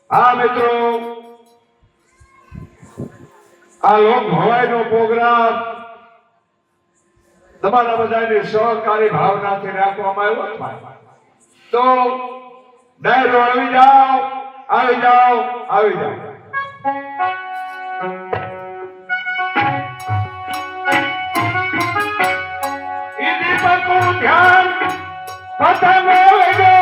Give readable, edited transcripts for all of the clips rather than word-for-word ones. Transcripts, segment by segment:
હા મિત્રો, આ લોક ભવાઈ નો પ્રોગ્રામ તમારા બધાની સહકારી ભાવનાથી રાખવામાં આવ્યો. તો ડાયરો આવી જાઓ, આવી જાઓ, આવી જાઓ. ઈદી પર તું ધ્યાન પતંગ લેજો.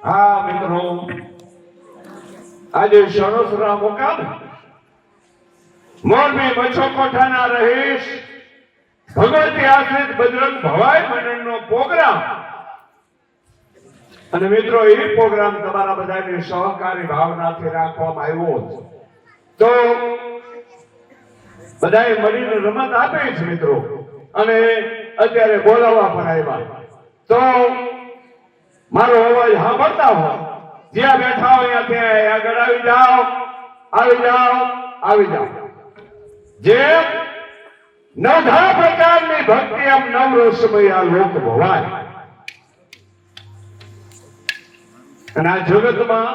હા મિત્રો, આજે સણોસરા મુકામ મોરબી મચ્છોકોઠાના રહીશ ભગવતી આશ્રિત બજરંગ ભવાઈ મંડળનો પ્રોગ્રામ, અને મિત્રો એ પ્રોગ્રામ તમારા બધાની સહકારી ભાવનાથી રાખવામાં આવ્યો છે. તો બધાએ મળીને રમત આપે છે મિત્રો, અને અત્યારે બોલાવવા પણ આવ્યા. તો મારો અવાજ સાંભળતા હો, જ્યાં બેઠા હોય ત્યાંથી આગળ આવી જાઓ, આવી જાઓ, આવી જાઓ. જેમ નવધા પ્રકારની ભક્તિ આમ નવરસમય આ લોક ભવાય, અને આ જગતમાં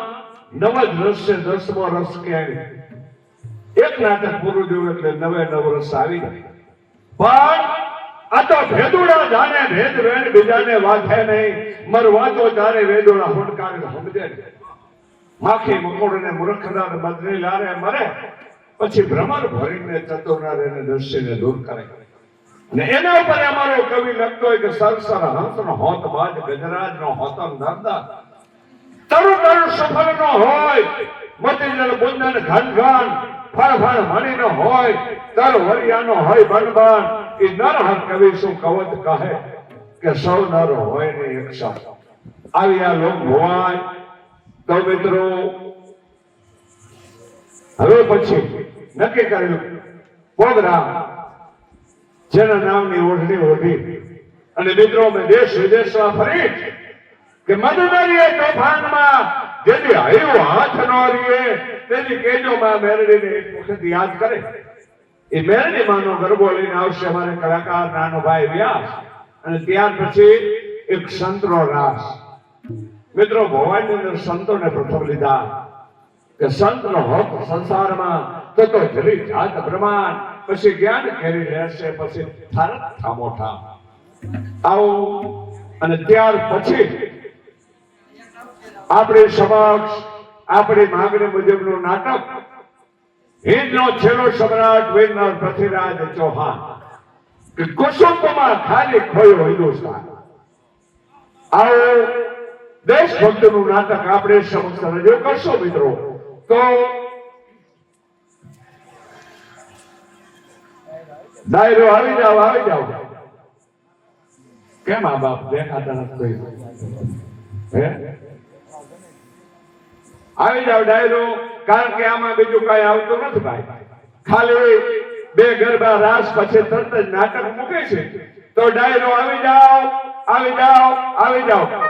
નવ જ રસ છે, 10મો રસ ક્યાંય. એક નાટક પૂરું થયું એટલે નવે નવ રસ આવી જાય. પણ આ તો ભેદુડા જાણે ભેદ વેણ બીજાને વાંચે નહીં, મરવા તો જાણે વેદોડા હુંડકારે સમજે. માખી મકોડને મૂર્ખદાર બદલી લારે મરે, પછી ભ્રમર ભરીને ચતુરનારે દ્રશ્યને દૂર કરે. ને એના ઉપર અમારો કવિ લખતો હોય કે સરસર હંસનો હોત બાજ ગજરાજનો હોતમ દરદાર, તરુ તરુ સફર નો હોય, મતીજલ બુંદન ઘન ઘન, ફળ ફળ મણી નો હોય, તર વરિયાનો હોય બન બન. એ નરહર કવિ શું કવત કહે કે સૌ નર હોય ને એક સમ. આવી આ લોક ભવાય. તો મિત્રો હવે પછી નક્કી કરેલું પ્રોગ્રામ જેના નામની ઓઢણી ઓઢી, અને મિત્રો મેં દેશ વિદેશમાં ફરી કે મધુદરીએ તોફાનમાં જેથી હૈયું હાથ નો રીએ તેની કેજો માં મેરડીને એક વખત યાદ કરે. એ મેરડી માનો ગરબો લઈને આવશે અમારે કલાકાર નાનો ભાઈ વ્યાસ, અને ત્યાર પછી એક સંતનો રાસ. મિત્રો ભવાની અંદર સંતોને પ્રથમ લીધા કે સંતનો હક સંસારમાં તો જરી જાત બ્રહ્માંડ, પછી જ્ઞાન ઘેરી રહેશે, પછી થારક થામોઠા આવું. અને ત્યાર પછી આપણી સમક્ષ આપણી માંગણી મુજબનું નાટક હિન્દનો છેલ્લો સમ્રાટ વીરનાર પૃથ્વીરાજ ચૌહાણ કે કુસુમમાં ખાલી ખોયો હિન્દુસ્તાન. આવો દેશભક્તનું નાટક આપણે સમક્ષ રજૂ કરશો મિત્રો. તો ડાયરો આવી જાઓ, આવી જાઓ. કેમ આ બાપ દેખાતા નથી? હે આવી જાઓ ડાયરો, કારણ કે આમાં બીજું કઈ આવતું નથી ભાઈ. ખાલી બે ગરબા રાસ પછી તરત જ નાટક મૂકે છે. તો ડાયરો આવી જાઓ, આવી જાઓ, આવી જાઓ.